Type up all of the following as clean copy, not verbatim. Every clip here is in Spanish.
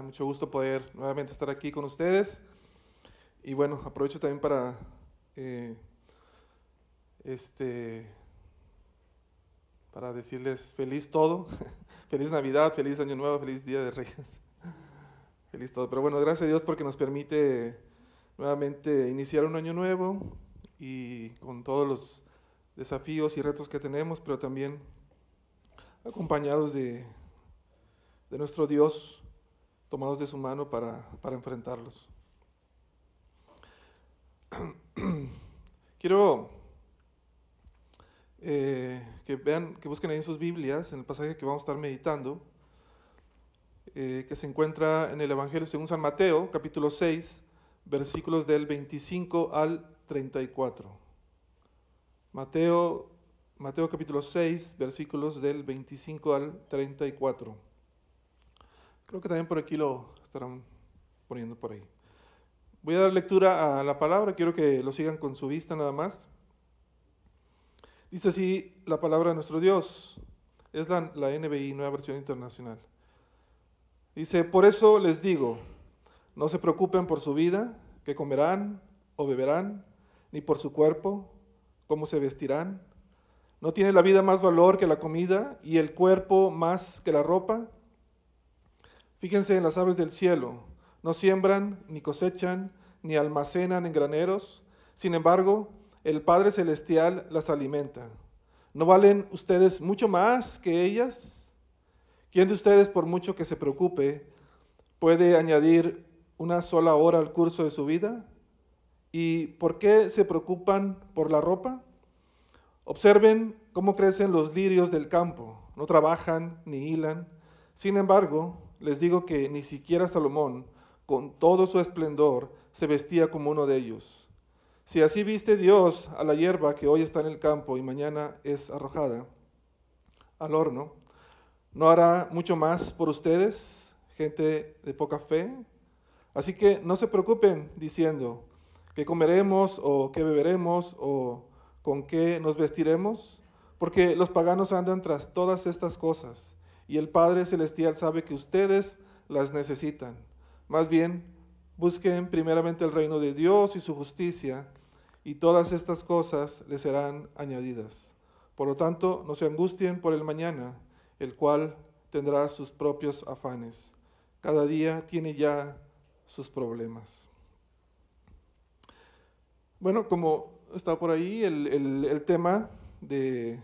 Mucho gusto poder nuevamente estar aquí con ustedes. Y bueno, aprovecho también para este, para decirles feliz todo, feliz Navidad, feliz Año Nuevo, feliz Día de Reyes, feliz todo. Pero bueno, gracias a Dios porque nos permite nuevamente iniciar un año nuevo y con todos los desafíos y retos que tenemos, pero también acompañados de nuestro Dios, tomados de su mano para enfrentarlos. Quiero que vean, que busquen ahí en sus Biblias, en el pasaje que vamos a estar meditando, que se encuentra en el Evangelio según San Mateo, capítulo 6, versículos del 25 al 34. Mateo capítulo 6, versículos del 25 al 34. Creo que también por aquí lo estarán poniendo por ahí. Voy a dar lectura a la palabra, quiero que lo sigan con su vista nada más. Dice así la palabra de nuestro Dios, es la NBI, Nueva Versión Internacional. Dice, por eso les digo, no se preocupen por su vida, qué comerán o beberán, ni por su cuerpo, cómo se vestirán. ¿No tiene la vida más valor que la comida y el cuerpo más que la ropa? Fíjense en las aves del cielo, no siembran, ni cosechan, ni almacenan en graneros. Sin embargo, el Padre Celestial las alimenta. ¿No valen ustedes mucho más que ellas? ¿Quién de ustedes, por mucho que se preocupe, puede añadir una sola hora al curso de su vida? ¿Y por qué se preocupan por la ropa? Observen cómo crecen los lirios del campo. No trabajan ni hilan. Sin embargo, les digo que ni siquiera Salomón, con todo su esplendor, se vestía como uno de ellos. Si así viste Dios a la hierba que hoy está en el campo y mañana es arrojada al horno, ¿no hará mucho más por ustedes, gente de poca fe? Así que no se preocupen diciendo, ¿qué comeremos o qué beberemos o con qué nos vestiremos? Porque los paganos andan tras todas estas cosas, y el Padre Celestial sabe que ustedes las necesitan. Más bien, busquen primeramente el reino de Dios y su justicia, y todas estas cosas les serán añadidas. Por lo tanto, no se angustien por el mañana, el cual tendrá sus propios afanes. Cada día tiene ya sus problemas. Bueno, como está por ahí, el tema de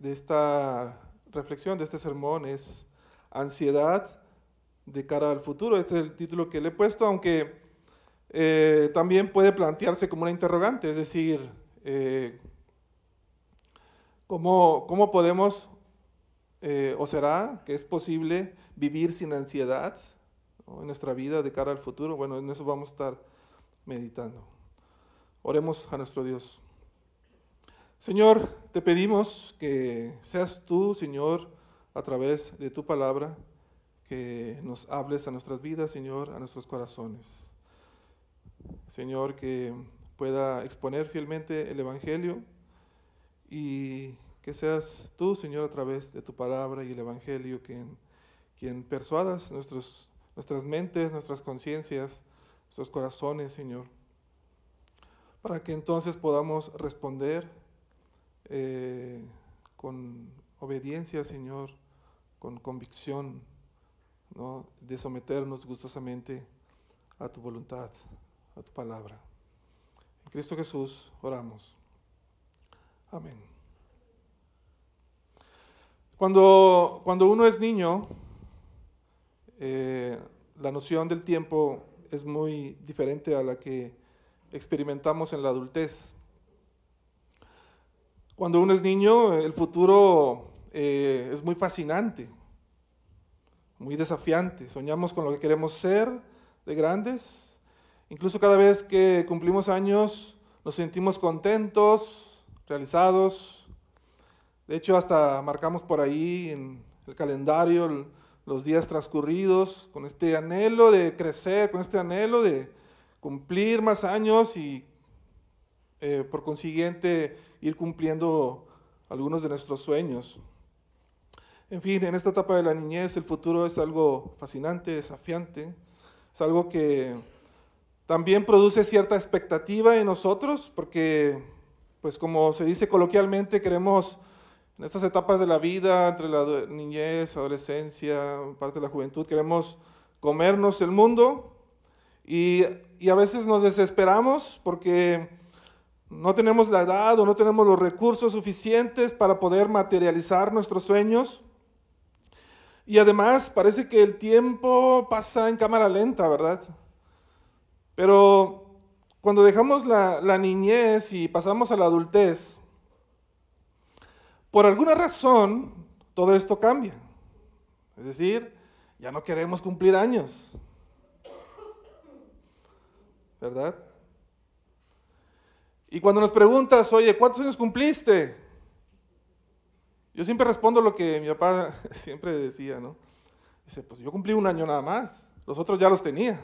esta reflexión, de este sermón, es ansiedad de cara al futuro. Este es el título que le he puesto, aunque también puede plantearse como una interrogante, es decir, ¿cómo podemos, o será que es posible vivir sin ansiedad, ¿no?, en nuestra vida de cara al futuro? Bueno, en eso vamos a estar meditando. Oremos a nuestro Dios. Señor, te pedimos que seas tú, Señor, a través de tu palabra, que nos hables a nuestras vidas, Señor, a nuestros corazones. Señor, que pueda exponer fielmente el Evangelio y que seas tú, Señor, a través de tu palabra y el Evangelio, quien persuadas nuestras mentes, nuestras conciencias, nuestros corazones, Señor, para que entonces podamos responder con obediencia, Señor, con convicción, ¿no?, de someternos gustosamente a tu voluntad, a tu palabra. En Cristo Jesús oramos. Amén. Cuando uno es niño, la noción del tiempo es muy diferente a la que experimentamos en la adultez. Cuando uno es niño, el futuro es muy fascinante, muy desafiante. Soñamos con lo que queremos ser de grandes. Incluso cada vez que cumplimos años nos sentimos contentos, realizados. De hecho, hasta marcamos por ahí en el calendario los días transcurridos con este anhelo de crecer, con este anhelo de cumplir más años y por consiguiente ir cumpliendo algunos de nuestros sueños. En fin, en esta etapa de la niñez el futuro es algo fascinante, desafiante, es algo que también produce cierta expectativa en nosotros, porque, pues como se dice coloquialmente, queremos en estas etapas de la vida, entre la niñez, adolescencia, parte de la juventud, queremos comernos el mundo y a veces nos desesperamos porque no tenemos la edad o no tenemos los recursos suficientes para poder materializar nuestros sueños. Y además parece que el tiempo pasa en cámara lenta, ¿verdad? Pero cuando dejamos la niñez y pasamos a la adultez, por alguna razón todo esto cambia. Es decir, ya no queremos cumplir años, ¿verdad? Y cuando nos preguntas, oye, ¿cuántos años cumpliste? Yo siempre respondo lo que mi papá siempre decía, ¿no? Dice, pues yo cumplí un año nada más, los otros ya los tenía.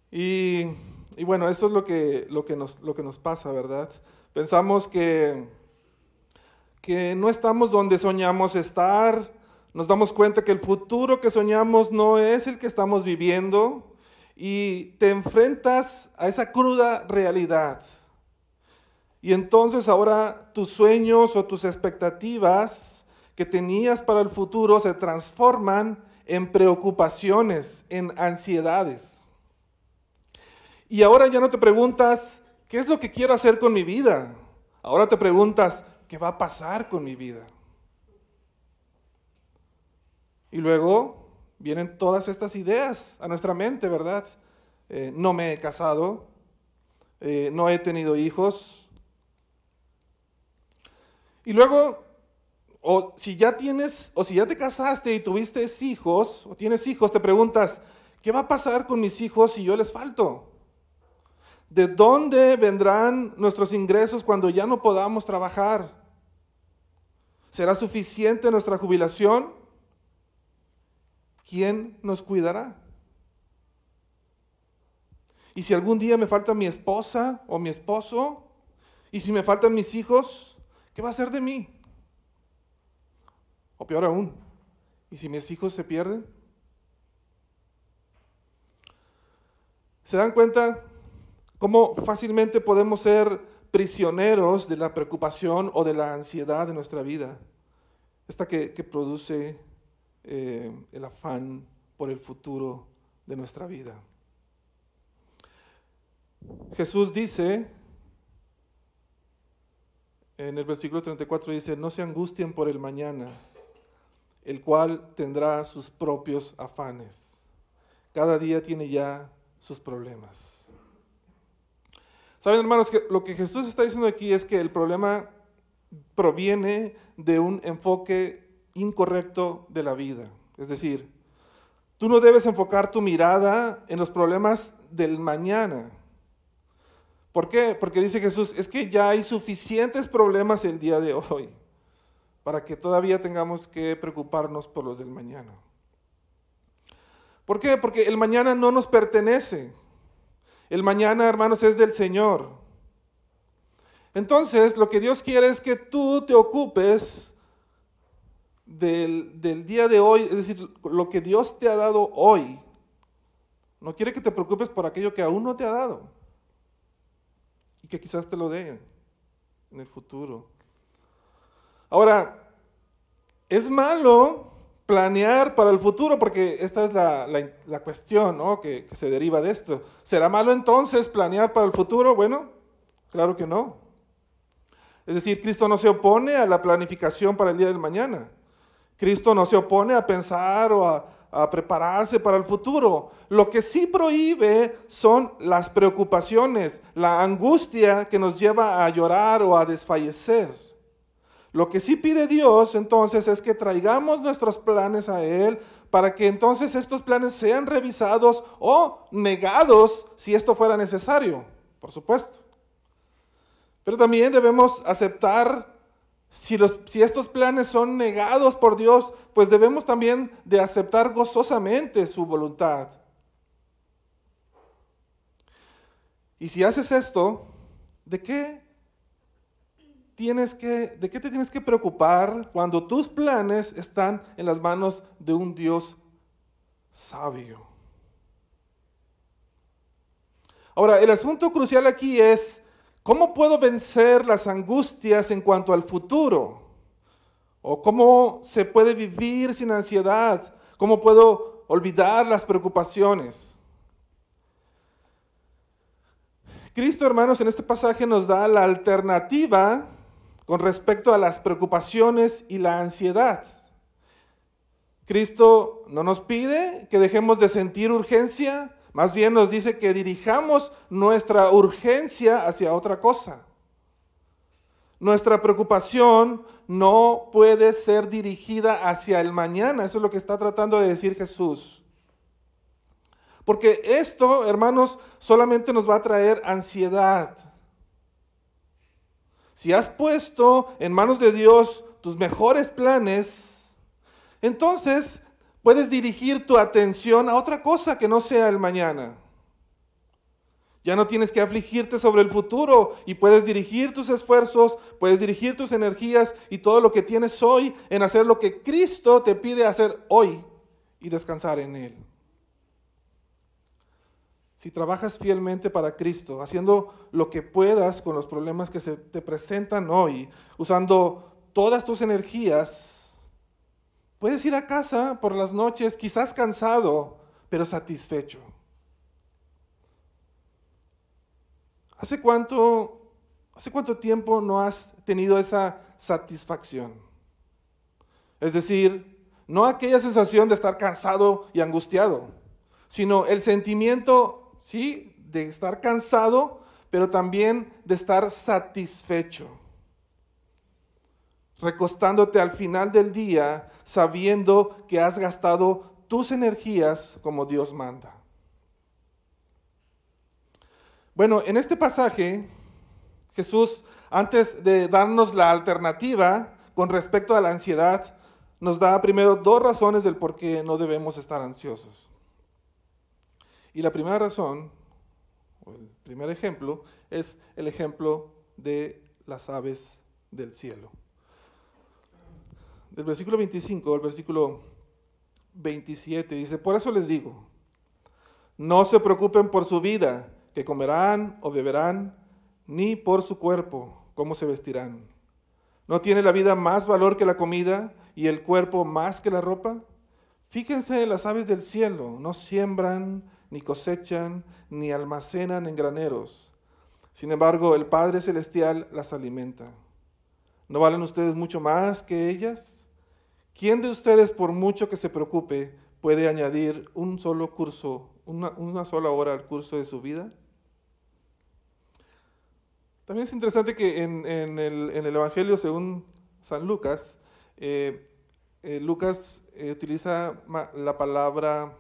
Y bueno, eso es lo que nos pasa, ¿verdad? Pensamos que no estamos donde soñamos estar, nos damos cuenta que el futuro que soñamos no es el que estamos viviendo y te enfrentas a esa cruda realidad. Y entonces ahora tus sueños o tus expectativas que tenías para el futuro se transforman en preocupaciones, en ansiedades. Y ahora ya no te preguntas, ¿qué es lo que quiero hacer con mi vida? Ahora te preguntas, ¿qué va a pasar con mi vida? Y luego vienen todas estas ideas a nuestra mente, ¿verdad? No me he casado, no he tenido hijos. Y luego, o si ya te casaste y tuviste hijos, o tienes hijos, te preguntas, ¿qué va a pasar con mis hijos si yo les falto? ¿De dónde vendrán nuestros ingresos cuando ya no podamos trabajar? ¿Será suficiente nuestra jubilación? ¿Quién nos cuidará? ¿Y si algún día me falta mi esposa o mi esposo? ¿Y si me faltan mis hijos? ¿Qué va a hacer de mí? O peor aún, ¿y si mis hijos se pierden? ¿Se dan cuenta cómo fácilmente podemos ser prisioneros de la preocupación o de la ansiedad de nuestra vida? Esta que produce el afán por el futuro de nuestra vida. Jesús dice, en el versículo 34 dice, no se angustien por el mañana, el cual tendrá sus propios afanes. Cada día tiene ya sus problemas. ¿Saben, hermanos, que lo que Jesús está diciendo aquí es que el problema proviene de un enfoque incorrecto de la vida? Es decir, tú no debes enfocar tu mirada en los problemas del mañana. ¿Por qué? Porque dice Jesús, es que ya hay suficientes problemas el día de hoy para que todavía tengamos que preocuparnos por los del mañana. ¿Por qué? Porque el mañana no nos pertenece. El mañana, hermanos, es del Señor. Entonces, lo que Dios quiere es que tú te ocupes del día de hoy, es decir, lo que Dios te ha dado hoy. No quiere que te preocupes por aquello que aún no te ha dado y que quizás te lo dé en el futuro. Ahora, es malo planear para el futuro, porque esta es la cuestión, ¿no?, que se deriva de esto. ¿Será malo entonces planear para el futuro? Bueno, claro que no. Es decir, Cristo no se opone a la planificación para el día del mañana. Cristo no se opone a pensar o a prepararse para el futuro. Lo que sí prohíbe son las preocupaciones, la angustia que nos lleva a llorar o a desfallecer. Lo que sí pide Dios entonces es que traigamos nuestros planes a Él para que entonces estos planes sean revisados o negados si esto fuera necesario, por supuesto. Pero también debemos aceptar, si estos planes son negados por Dios, pues debemos también de aceptar gozosamente su voluntad. Y si haces esto, ¿de qué ¿De qué te tienes que preocupar cuando tus planes están en las manos de un Dios sabio? Ahora, el asunto crucial aquí es, ¿cómo puedo vencer las angustias en cuanto al futuro? ¿O cómo se puede vivir sin ansiedad? ¿Cómo puedo olvidar las preocupaciones? Cristo, hermanos, en este pasaje nos da la alternativa con respecto a las preocupaciones y la ansiedad. Cristo no nos pide que dejemos de sentir urgencia, más bien nos dice que dirijamos nuestra urgencia hacia otra cosa. Nuestra preocupación no puede ser dirigida hacia el mañana, eso es lo que está tratando de decir Jesús. Porque esto, hermanos, solamente nos va a traer ansiedad. Si has puesto en manos de Dios tus mejores planes, entonces puedes dirigir tu atención a otra cosa que no sea el mañana. Ya no tienes que afligirte sobre el futuro y puedes dirigir tus esfuerzos, puedes dirigir tus energías y todo lo que tienes hoy en hacer lo que Cristo te pide hacer hoy y descansar en Él. Si trabajas fielmente para Cristo, haciendo lo que puedas con los problemas que se te presentan hoy, usando todas tus energías, puedes ir a casa por las noches, quizás cansado, pero satisfecho. ¿Hace cuánto tiempo no has tenido esa satisfacción? Es decir, no aquella sensación de estar cansado y angustiado, sino el sentimiento, sí, de estar cansado, pero también de estar satisfecho. Recostándote al final del día sabiendo que has gastado tus energías como Dios manda. Bueno, en este pasaje, Jesús, antes de darnos la alternativa con respecto a la ansiedad, nos da primero dos razones del por qué no debemos estar ansiosos. Y la primera razón, o el primer ejemplo, es el ejemplo de las aves del cielo. Del versículo 25 al versículo 27 dice, por eso les digo, no se preocupen por su vida, que comerán o beberán, ni por su cuerpo, cómo se vestirán. ¿No tiene la vida más valor que la comida y el cuerpo más que la ropa? Fíjense en las aves del cielo, no siembran, ni cosechan, ni almacenan en graneros. Sin embargo, el Padre Celestial las alimenta. ¿No valen ustedes mucho más que ellas? ¿Quién de ustedes, por mucho que se preocupe, puede añadir un solo curso, una sola hora al curso de su vida? También es interesante que en el Evangelio según San Lucas, Lucas utiliza la palabra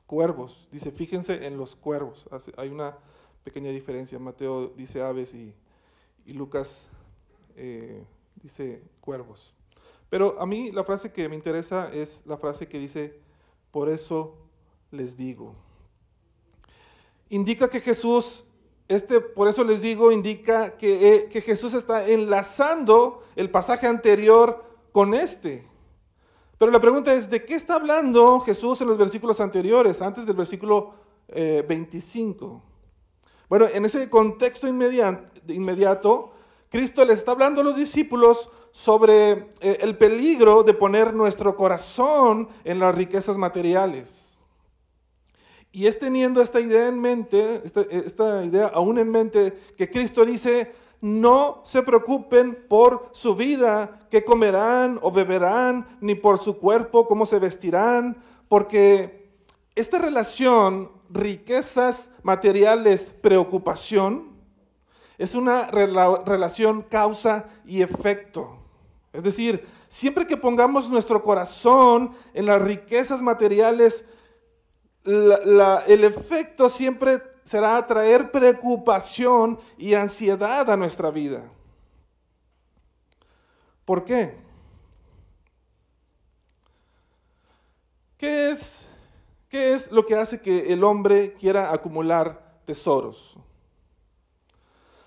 cuervos. Dice, fíjense en los cuervos. Hay una pequeña diferencia. Mateo dice aves y Lucas dice cuervos. Pero a mí la frase que me interesa es la frase que dice, por eso les digo. Indica que Jesús, por eso les digo, indica que Jesús está enlazando el pasaje anterior con este. Pero la pregunta es, ¿de qué está hablando Jesús en los versículos anteriores, antes del versículo 25? Bueno, en ese contexto inmediato, Cristo les está hablando a los discípulos sobre el peligro de poner nuestro corazón en las riquezas materiales. Y es teniendo esta idea en mente, esta idea aún en mente, que Cristo dice, no se preocupen por su vida, qué comerán o beberán, ni por su cuerpo, cómo se vestirán, porque esta relación, riquezas materiales, preocupación, es una relación causa y efecto. Es decir, siempre que pongamos nuestro corazón en las riquezas materiales, el efecto siempre será traer preocupación y ansiedad a nuestra vida. ¿Por qué? ¿Qué es lo que hace que el hombre quiera acumular tesoros?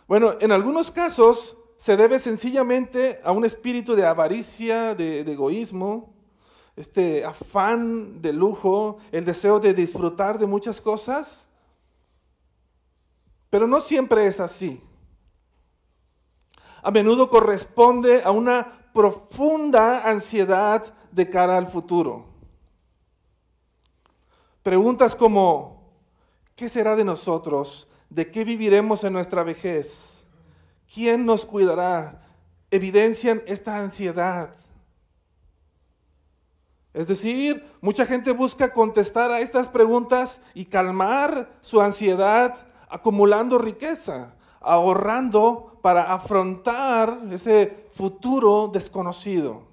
Bueno, en algunos casos se debe sencillamente a un espíritu de avaricia, de egoísmo, este afán de lujo, el deseo de disfrutar de muchas cosas. Pero no siempre es así. A menudo corresponde a una profunda ansiedad de cara al futuro. Preguntas como, ¿qué será de nosotros? ¿De qué viviremos en nuestra vejez? ¿Quién nos cuidará? Evidencian esta ansiedad. Es decir, mucha gente busca contestar a estas preguntas y calmar su ansiedad acumulando riqueza, ahorrando para afrontar ese futuro desconocido.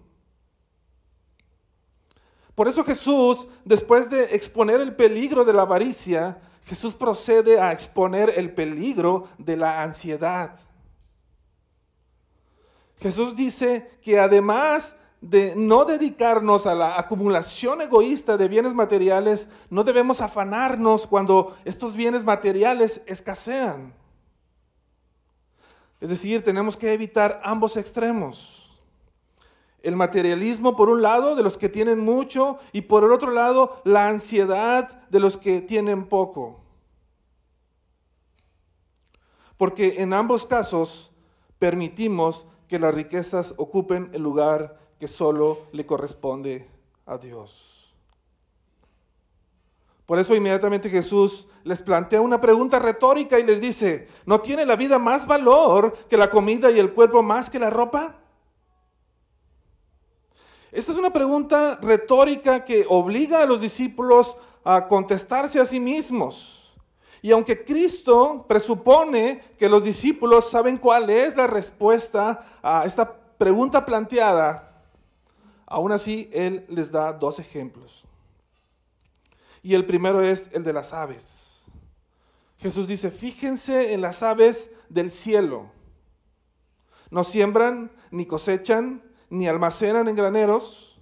Por eso Jesús, después de exponer el peligro de la avaricia, Jesús procede a exponer el peligro de la ansiedad. Jesús dice que además de no dedicarnos a la acumulación egoísta de bienes materiales, no debemos afanarnos cuando estos bienes materiales escasean. Es decir, tenemos que evitar ambos extremos. El materialismo, por un lado, de los que tienen mucho, y por el otro lado, la ansiedad de los que tienen poco. Porque en ambos casos permitimos que las riquezas ocupen el lugar que solo le corresponde a Dios. Por eso inmediatamente Jesús les plantea una pregunta retórica y les dice, ¿no tiene la vida más valor que la comida y el cuerpo más que la ropa? Esta es una pregunta retórica que obliga a los discípulos a contestarse a sí mismos. Y aunque Cristo presupone que los discípulos saben cuál es la respuesta a esta pregunta planteada, aún así Él les da dos ejemplos. Y el primero es el de las aves. Jesús dice, fíjense en las aves del cielo. No siembran, ni cosechan, ni almacenan en graneros.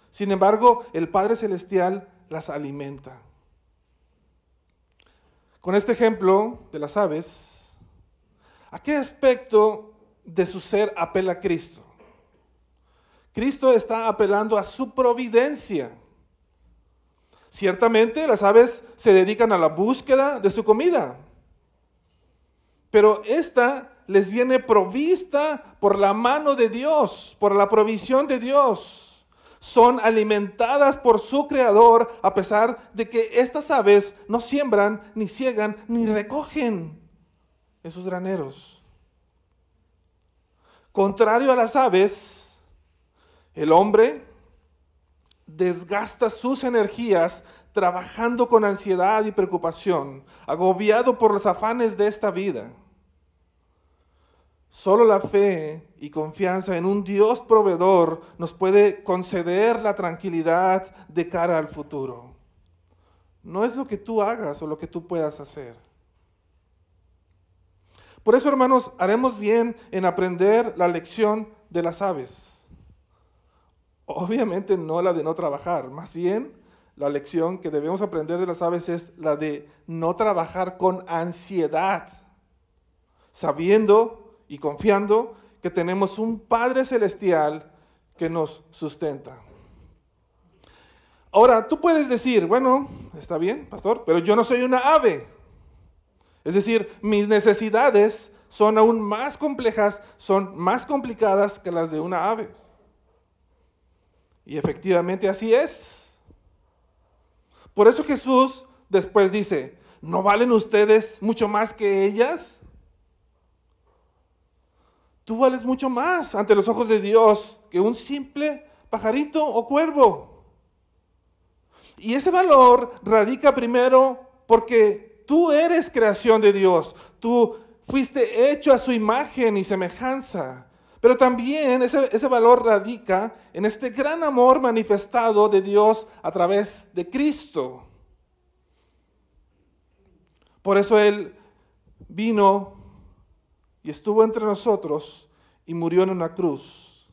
Sin embargo, el Padre Celestial las alimenta. Con este ejemplo de las aves, ¿a qué aspecto de su ser apela Cristo? Cristo está apelando a su providencia. Ciertamente las aves se dedican a la búsqueda de su comida, pero esta les viene provista por la mano de Dios, por la provisión de Dios. Son alimentadas por su Creador, a pesar de que estas aves no siembran, ni ciegan, ni recogen en sus graneros. Contrario a las aves, el hombre desgasta sus energías trabajando con ansiedad y preocupación, agobiado por los afanes de esta vida. Solo la fe y confianza en un Dios proveedor nos puede conceder la tranquilidad de cara al futuro. No es lo que tú hagas o lo que tú puedas hacer. Por eso, hermanos, haremos bien en aprender la lección de las aves. Obviamente no la de no trabajar, más bien la lección que debemos aprender de las aves es la de no trabajar con ansiedad, sabiendo y confiando que tenemos un Padre Celestial que nos sustenta. Ahora, tú puedes decir, bueno, está bien, pastor, pero yo no soy una ave. Es decir, mis necesidades son aún más complejas, son más complicadas que las de una ave. Y efectivamente así es. Por eso Jesús después dice, ¿no valen ustedes mucho más que ellas? Tú vales mucho más ante los ojos de Dios que un simple pajarito o cuervo. Y ese valor radica primero porque tú eres creación de Dios. Tú fuiste hecho a su imagen y semejanza. Pero también ese valor radica en este gran amor manifestado de Dios a través de Cristo. Por eso Él vino y estuvo entre nosotros y murió en una cruz.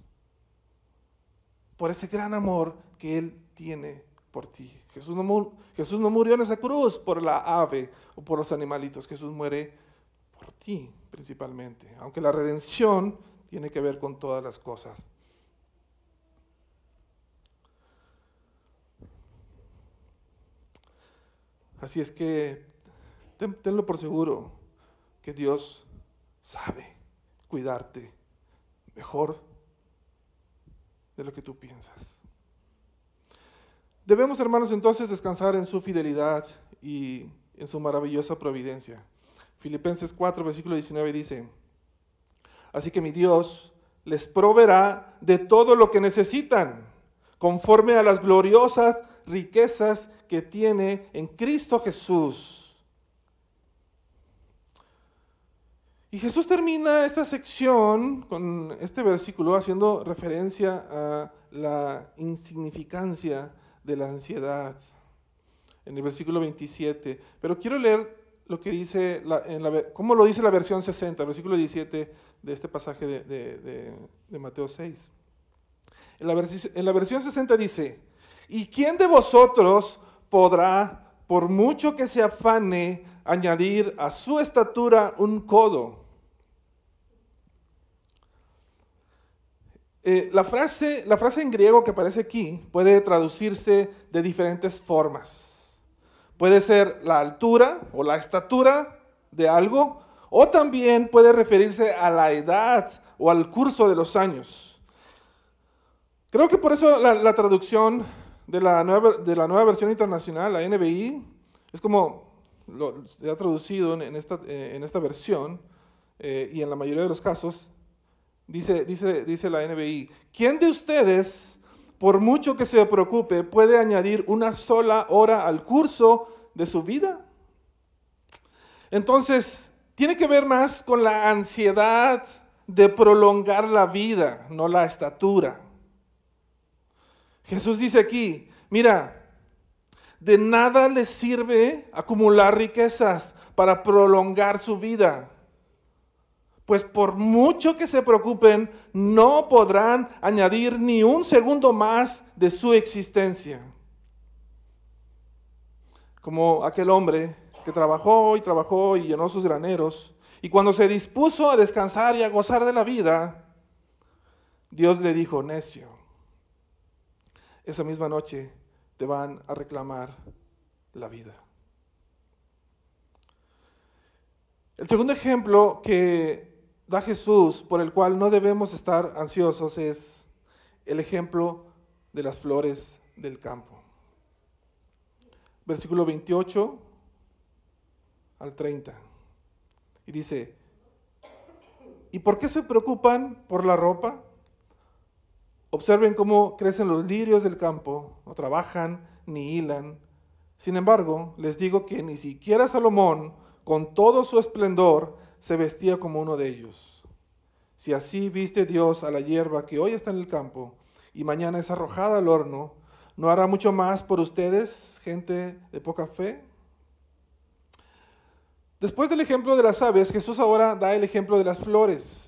Por ese gran amor que Él tiene por ti. Jesús no murió en esa cruz por la ave o por los animalitos. Jesús muere por ti principalmente. Aunque la redención tiene que ver con todas las cosas. Así es que tenlo por seguro que Dios sabe cuidarte mejor de lo que tú piensas. Debemos, hermanos, entonces descansar en su fidelidad y en su maravillosa providencia. Filipenses 4, versículo 19 dice: así que mi Dios les proveerá de todo lo que necesitan, conforme a las gloriosas riquezas que tiene en Cristo Jesús. Y Jesús termina esta sección con este versículo haciendo referencia a la insignificancia de la ansiedad en el versículo 27. Pero quiero leer lo que dice, cómo lo dice la versión 60, versículo 17 de este pasaje de Mateo 6. En la versión 60 dice: ¿y quién de vosotros podrá, por mucho que se afane, añadir a su estatura un codo? La frase en griego que aparece aquí puede traducirse de diferentes formas. Puede ser la altura o la estatura de algo, o también puede referirse a la edad o al curso de los años. Creo que por eso la traducción de la nueva versión internacional, la NBI, es como se ha traducido en esta versión, y en la mayoría de los casos, dice la NBI: ¿quién de ustedes, por mucho que se preocupe, puede añadir una sola hora al curso de su vida? Entonces, tiene que ver más con la ansiedad de prolongar la vida, no la estatura. Jesús dice aquí: mira, de nada les sirve acumular riquezas para prolongar su vida, pues por mucho que se preocupen, no podrán añadir ni un segundo más de su existencia. Como aquel hombre que trabajó y llenó sus graneros, y cuando se dispuso a descansar y a gozar de la vida, Dios le dijo: necio, esa misma noche te van a reclamar la vida. El segundo ejemplo que da Jesús, por el cual no debemos estar ansiosos, es el ejemplo de las flores del campo. Versículo 28 al 30. Y dice: ¿y por qué se preocupan por la ropa? Observen cómo crecen los lirios del campo, no trabajan ni hilan. Sin embargo, les digo que ni siquiera Salomón, con todo su esplendor, se vestía como uno de ellos. Si así viste Dios a la hierba que hoy está en el campo y mañana es arrojada al horno, ¿no hará mucho más por ustedes, gente de poca fe? Después del ejemplo de las aves, Jesús ahora da el ejemplo de las flores.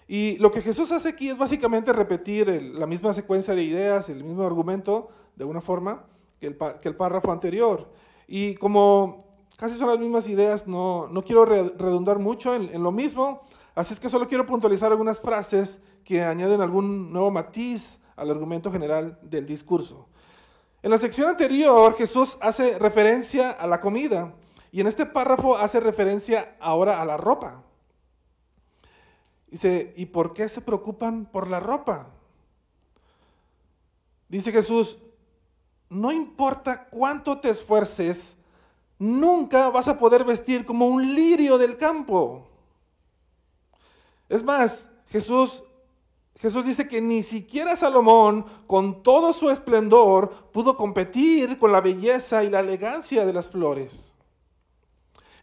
Y lo que Jesús hace aquí es básicamente repetir la misma secuencia de ideas, el mismo argumento, de alguna forma, que el párrafo anterior. Y como casi son las mismas ideas, no quiero redundar mucho en lo mismo, así es que solo quiero puntualizar algunas frases que añaden algún nuevo matiz al argumento general del discurso. En la sección anterior, Jesús hace referencia a la comida, y en este párrafo hace referencia ahora a la ropa. Dice: ¿y por qué se preocupan por la ropa? Dice Jesús: no importa cuánto te esfuerces, nunca vas a poder vestir como un lirio del campo. Es más, Jesús dice que ni siquiera Salomón, con todo su esplendor, pudo competir con la belleza y la elegancia de las flores.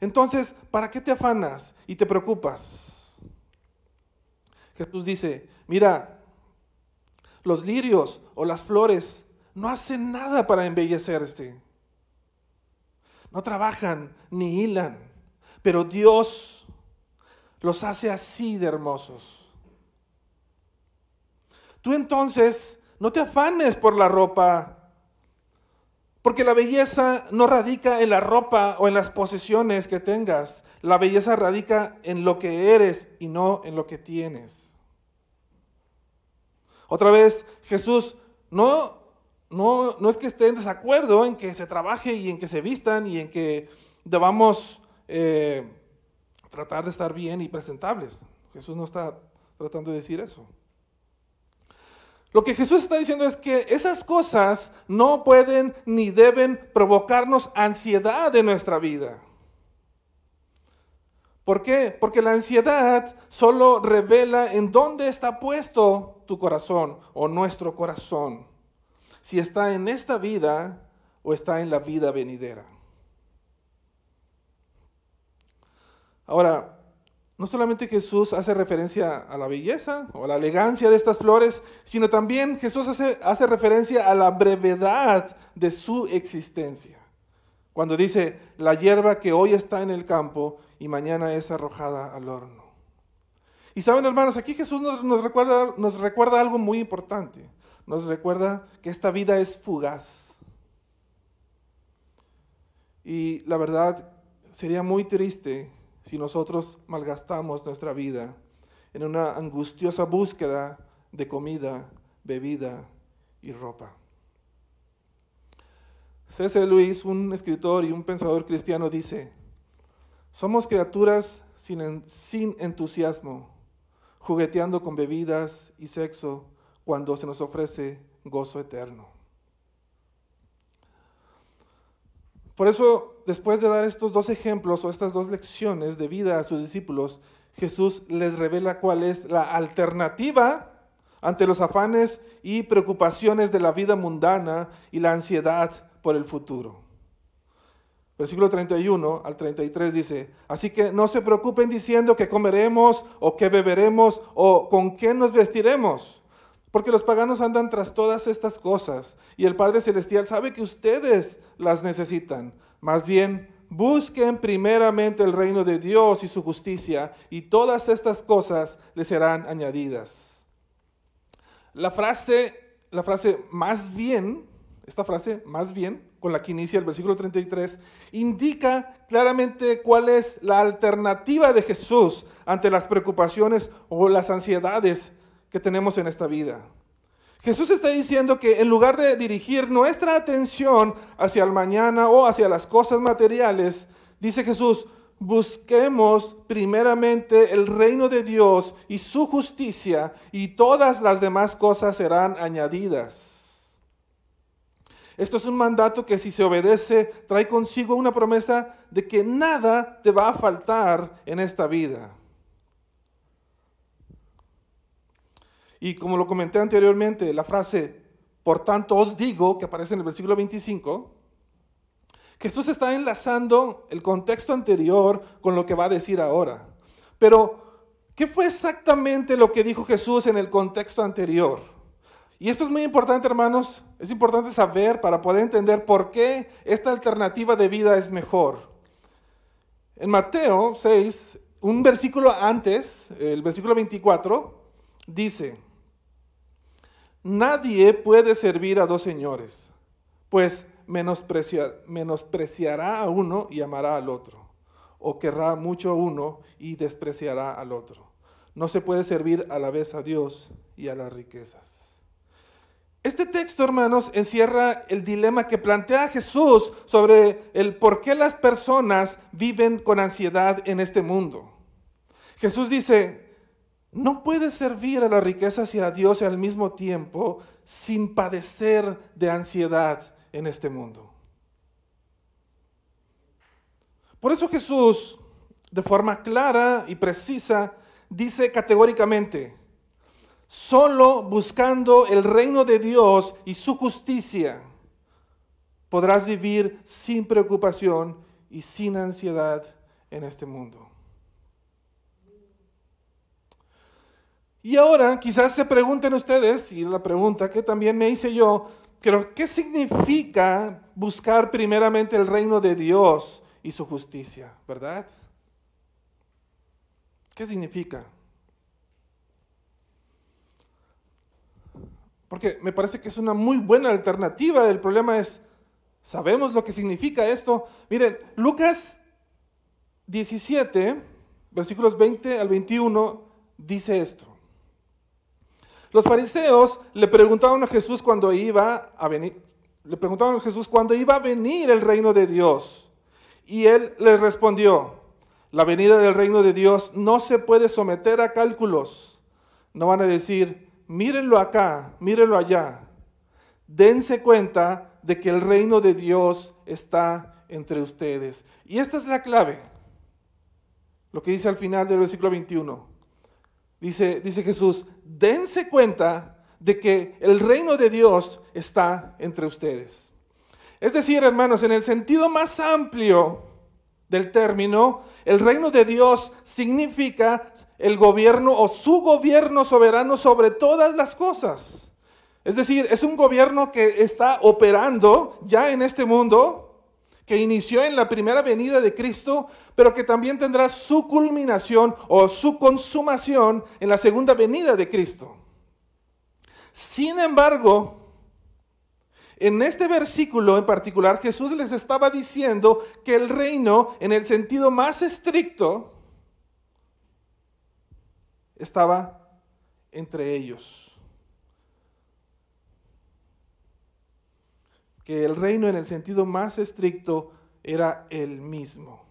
Entonces, ¿para qué te afanas y te preocupas? Jesús dice: mira, los lirios o las flores no hacen nada para embellecerse. No trabajan ni hilan, pero Dios los hace así de hermosos. Tú entonces no te afanes por la ropa, porque la belleza no radica en la ropa o en las posesiones que tengas. La belleza radica en lo que eres y no en lo que tienes. Otra vez, Jesús no es que esté en desacuerdo en que se trabaje y en que se vistan y en que debamos tratar de estar bien y presentables. Jesús no está tratando de decir eso. Lo que Jesús está diciendo es que esas cosas no pueden ni deben provocarnos ansiedad en nuestra vida. ¿Por qué? Porque la ansiedad solo revela en dónde está puesto tu corazón o nuestro corazón. Si está en esta vida o está en la vida venidera. Ahora, no solamente Jesús hace referencia a la belleza o a la elegancia de estas flores, sino también Jesús hace referencia a la brevedad de su existencia. Cuando dice, la hierba que hoy está en el campo y mañana es arrojada al horno. Y saben, hermanos, aquí Jesús nos recuerda algo muy importante. Nos recuerda que esta vida es fugaz. Y la verdad, sería muy triste si nosotros malgastamos nuestra vida en una angustiosa búsqueda de comida, bebida y ropa. C.S. Lewis, un escritor y un pensador cristiano, dice: somos criaturas sin entusiasmo, jugueteando con bebidas y sexo cuando se nos ofrece gozo eterno. Por eso, después de dar estos dos ejemplos o estas dos lecciones de vida a sus discípulos, Jesús les revela cuál es la alternativa ante los afanes y preocupaciones de la vida mundana y la ansiedad por el futuro. Versículo 31 al 33 dice: así que no se preocupen diciendo qué comeremos o qué beberemos o con qué nos vestiremos, porque los paganos andan tras todas estas cosas, y el Padre Celestial sabe que ustedes las necesitan. Más bien, busquen primeramente el reino de Dios y su justicia, y todas estas cosas les serán añadidas. La frase más bien, esta frase más bien, con la que inicia el versículo 33, indica claramente cuál es la alternativa de Jesús ante las preocupaciones o las ansiedades que tenemos en esta vida. Jesús está diciendo que en lugar de dirigir nuestra atención hacia el mañana o hacia las cosas materiales, dice Jesús, busquemos primeramente el reino de Dios y su justicia, y todas las demás cosas serán añadidas. Esto es un mandato que, si se obedece, trae consigo una promesa de que nada te va a faltar en esta vida. Y como lo comenté anteriormente, la frase, por tanto os digo, que aparece en el versículo 25, Jesús está enlazando el contexto anterior con lo que va a decir ahora. Pero, ¿qué fue exactamente lo que dijo Jesús en el contexto anterior? Y esto es muy importante, hermanos. Es importante saber para poder entender por qué esta alternativa de vida es mejor. En Mateo 6, un versículo antes, el versículo 24, dice: nadie puede servir a dos señores, pues menospreciará a uno y amará al otro, o querrá mucho a uno y despreciará al otro. No se puede servir a la vez a Dios y a las riquezas. Este texto, hermanos, encierra el dilema que plantea Jesús sobre el por qué las personas viven con ansiedad en este mundo. Jesús dice: no puedes servir a las riquezas y a Dios al mismo tiempo sin padecer de ansiedad en este mundo. Por eso Jesús, de forma clara y precisa, dice categóricamente: solo buscando el reino de Dios y su justicia podrás vivir sin preocupación y sin ansiedad en este mundo. Y ahora quizás se pregunten ustedes, y la pregunta que también me hice yo, pero ¿qué significa buscar primeramente el reino de Dios y su justicia? ¿Verdad? ¿Qué significa? Porque me parece que es una muy buena alternativa. El problema es, ¿sabemos lo que significa esto? Miren, Lucas 17, versículos 20 al 21, dice esto: Los fariseos le preguntaban a Jesús cuándo iba a venir el reino de Dios. Y él les respondió: la venida del reino de Dios no se puede someter a cálculos. No van a decir, mírenlo acá, mírenlo allá. Dense cuenta de que el reino de Dios está entre ustedes. Y esta es la clave. Lo que dice al final del versículo 21. Dice Jesús, dense cuenta de que el reino de Dios está entre ustedes. Es decir, hermanos, en el sentido más amplio del término, el reino de Dios significa el gobierno o su gobierno soberano sobre todas las cosas. Es decir, es un gobierno que está operando ya en este mundo, que inició en la primera venida de Cristo, pero que también tendrá su culminación o su consumación en la segunda venida de Cristo. Sin embargo, en este versículo en particular, Jesús les estaba diciendo que el reino, en el sentido más estricto, estaba entre ellos. Que el reino en el sentido más estricto era el mismo.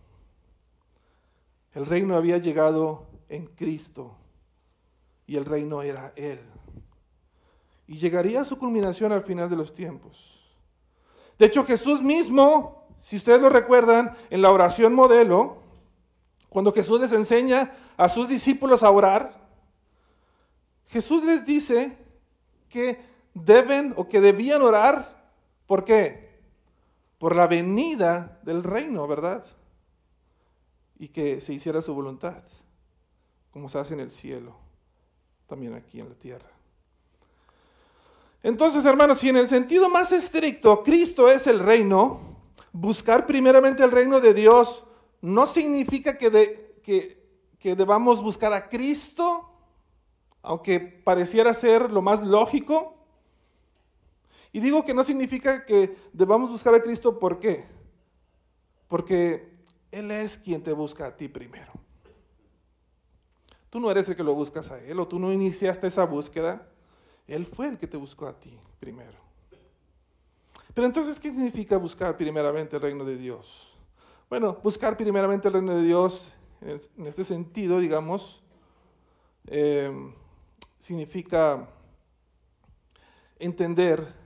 El reino había llegado en Cristo y el reino era Él. Y llegaría a su culminación al final de los tiempos. De hecho, Jesús mismo, si ustedes lo recuerdan, en la oración modelo, cuando Jesús les enseña a sus discípulos a orar, Jesús les dice que deben o que debían orar. ¿Por qué? Por la venida del reino, ¿verdad? Y que se hiciera su voluntad, como se hace en el cielo, también aquí en la tierra. Entonces, hermanos, si en el sentido más estricto Cristo es el reino, buscar primeramente el reino de Dios no significa que debamos buscar a Cristo, aunque pareciera ser lo más lógico. Y digo que no significa que debamos buscar a Cristo, ¿por qué? Porque Él es quien te busca a ti primero. Tú no eres el que lo buscas a Él, o tú no iniciaste esa búsqueda. Él fue el que te buscó a ti primero. Pero entonces, ¿qué significa buscar primeramente el reino de Dios? Bueno, buscar primeramente el reino de Dios, en este sentido, digamos, significa entender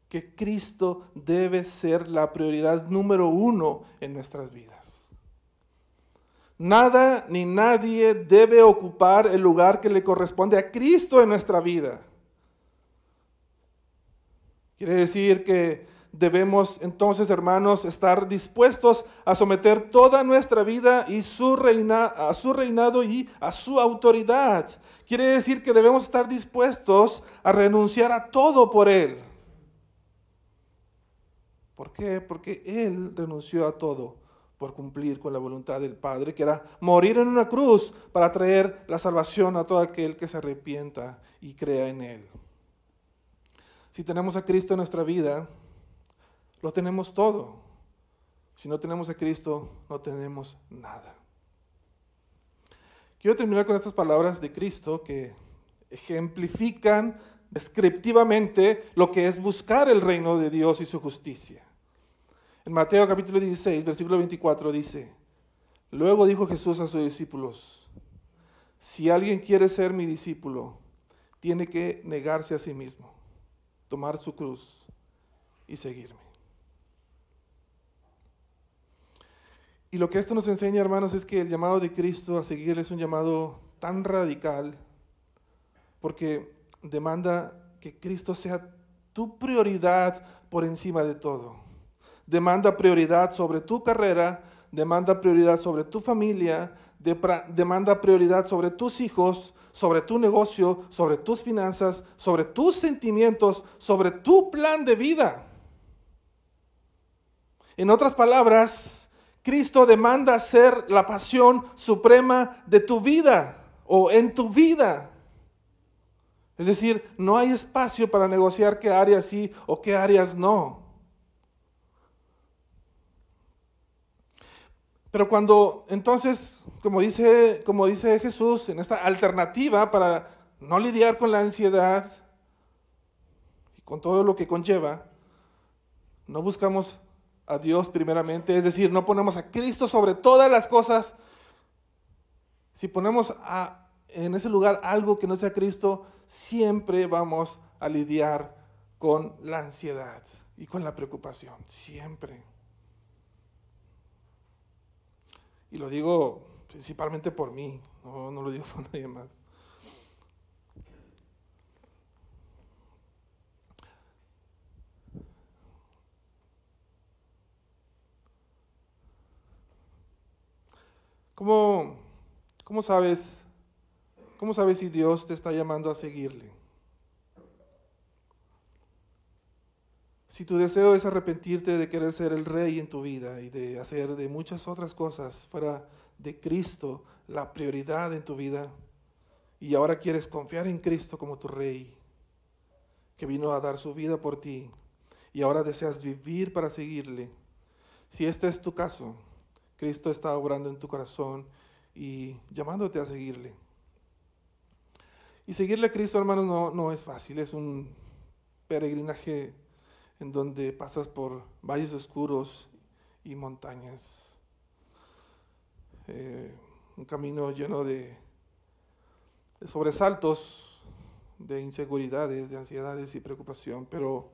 que Cristo debe ser la prioridad número uno en nuestras vidas. Nada ni nadie debe ocupar el lugar que le corresponde a Cristo en nuestra vida. Quiere decir que debemos entonces, hermanos, estar dispuestos a someter toda nuestra vida y a su reinado y a su autoridad. Quiere decir que debemos estar dispuestos a renunciar a todo por Él. ¿Por qué? Porque Él renunció a todo por cumplir con la voluntad del Padre, que era morir en una cruz para traer la salvación a todo aquel que se arrepienta y crea en Él. Si tenemos a Cristo en nuestra vida, lo tenemos todo. Si no tenemos a Cristo, no tenemos nada. Quiero terminar con estas palabras de Cristo que ejemplifican descriptivamente lo que es buscar el reino de Dios y su justicia. En Mateo capítulo 16, versículo 24 dice: luego dijo Jesús a sus discípulos: si alguien quiere ser mi discípulo, tiene que negarse a sí mismo, tomar su cruz y seguirme. Y lo que esto nos enseña, hermanos, es que el llamado de Cristo a seguirle es un llamado tan radical, porque demanda que Cristo sea tu prioridad por encima de todo. Demanda prioridad sobre tu carrera, demanda prioridad sobre tu familia, demanda prioridad sobre tus hijos, sobre tu negocio, sobre tus finanzas, sobre tus sentimientos, sobre tu plan de vida. En otras palabras, Cristo demanda ser la pasión suprema de tu vida o en tu vida. Es decir, no hay espacio para negociar qué áreas sí o qué áreas no. Pero cuando entonces, como dice Jesús, en esta alternativa para no lidiar con la ansiedad y con todo lo que conlleva, no buscamos a Dios primeramente, es decir, no ponemos a Cristo sobre todas las cosas. Si ponemos en ese lugar algo que no sea Cristo, siempre vamos a lidiar con la ansiedad y con la preocupación, siempre. Y lo digo principalmente por mí, no lo digo por nadie más. ¿Cómo, cómo sabes, cómo sabes si Dios te está llamando a seguirle? Si tu deseo es arrepentirte de querer ser el rey en tu vida y de hacer de muchas otras cosas fuera de Cristo la prioridad en tu vida, y ahora quieres confiar en Cristo como tu rey, que vino a dar su vida por ti, y ahora deseas vivir para seguirle, si este es tu caso, Cristo está obrando en tu corazón y llamándote a seguirle. Y seguirle a Cristo, hermanos, no es fácil, es un peregrinaje en donde pasas por valles oscuros y montañas. Un camino lleno de sobresaltos, de inseguridades, de ansiedades y preocupación, pero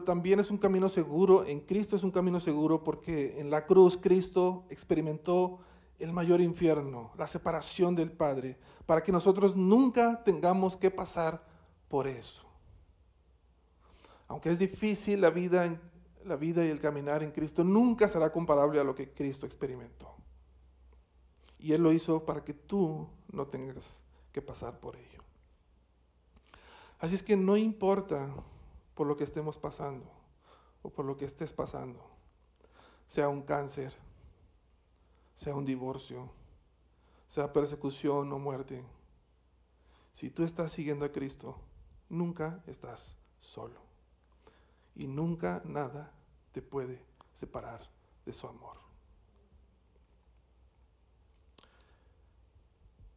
también es un camino seguro. En Cristo es un camino seguro porque en la cruz Cristo experimentó el mayor infierno, la separación del Padre, para que nosotros nunca tengamos que pasar por eso. Aunque es difícil la vida y el caminar en Cristo, nunca será comparable a lo que Cristo experimentó. Y Él lo hizo para que tú no tengas que pasar por ello. Así es que no importa por lo que estemos pasando o por lo que estés pasando, sea un cáncer, sea un divorcio, sea persecución o muerte. Si tú estás siguiendo a Cristo, nunca estás solo. Y nunca nada te puede separar de su amor.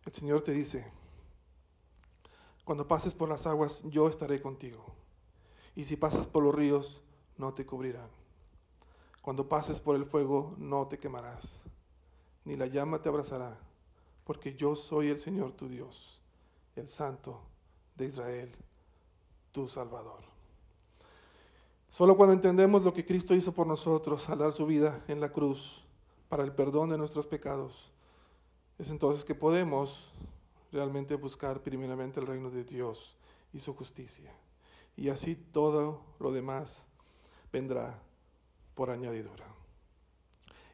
El Señor te dice, cuando pases por las aguas, yo estaré contigo. Y si pasas por los ríos, no te cubrirán. Cuando pases por el fuego, no te quemarás, ni la llama te abrazará, porque yo soy el Señor tu Dios, el Santo de Israel, tu Salvador. Solo cuando entendemos lo que Cristo hizo por nosotros al dar su vida en la cruz para el perdón de nuestros pecados, es entonces que podemos realmente buscar primeramente el reino de Dios y su justicia. Y así todo lo demás vendrá por añadidura.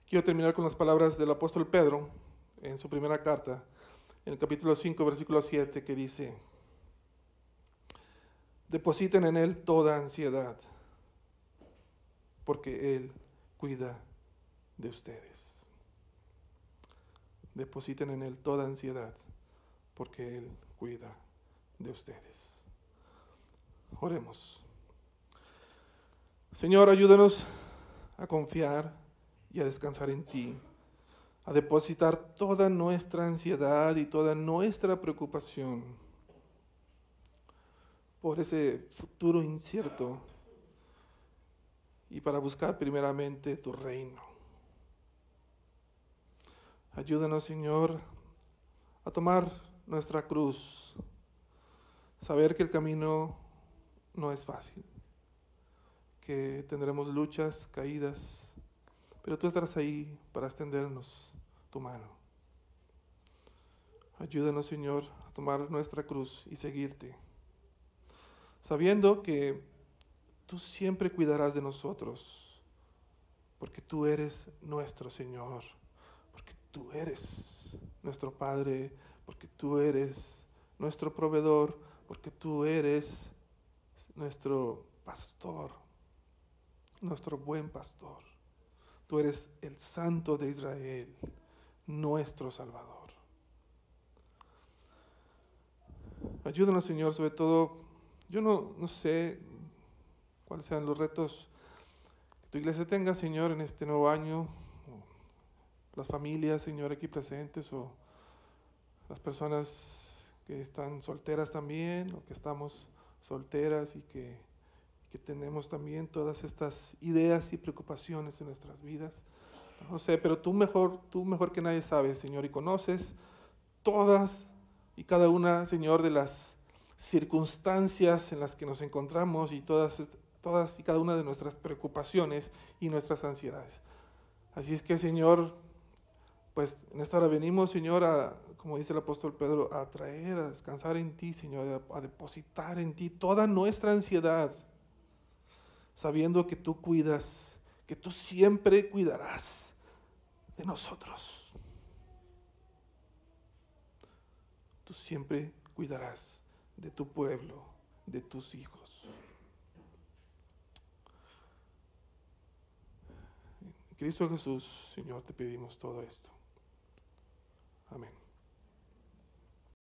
Quiero terminar con las palabras del apóstol Pedro en su primera carta, en el capítulo 5, versículo 7, que dice: depositen en Él toda ansiedad, porque Él cuida de ustedes. Depositen en Él toda ansiedad, porque Él cuida de ustedes. Oremos. Señor, ayúdanos a confiar y a descansar en ti, a depositar toda nuestra ansiedad y toda nuestra preocupación por ese futuro incierto y para buscar primeramente tu reino. Ayúdanos, Señor, a tomar nuestra cruz, saber que el camino no es fácil, que tendremos luchas, caídas, pero tú estarás ahí para extendernos tu mano. Ayúdanos, Señor, a tomar nuestra cruz y seguirte, sabiendo que tú siempre cuidarás de nosotros, porque tú eres nuestro Señor, porque tú eres nuestro Padre, porque tú eres nuestro proveedor, porque tú eres nuestro pastor, nuestro buen pastor. Tú eres el Santo de Israel, nuestro Salvador. Ayúdanos, Señor, sobre todo, yo no sé cuáles sean los retos que tu iglesia tenga, Señor, en este nuevo año, las familias, Señor, aquí presentes, o las personas que están solteras también, o que estamos solteras y que tenemos también todas estas ideas y preocupaciones en nuestras vidas. No sé, pero tú mejor que nadie sabes, Señor, y conoces todas y cada una, Señor, de las circunstancias en las que nos encontramos y todas y cada una de nuestras preocupaciones y nuestras ansiedades. Así es que, Señor, pues en esta hora venimos, Señor, como dice el apóstol Pedro, a traer, a descansar en ti, Señor, a depositar en ti toda nuestra ansiedad, sabiendo que tú cuidas, que tú siempre cuidarás de nosotros. Tú siempre cuidarás de tu pueblo, de tus hijos. En Cristo Jesús, Señor, te pedimos todo esto. Amén.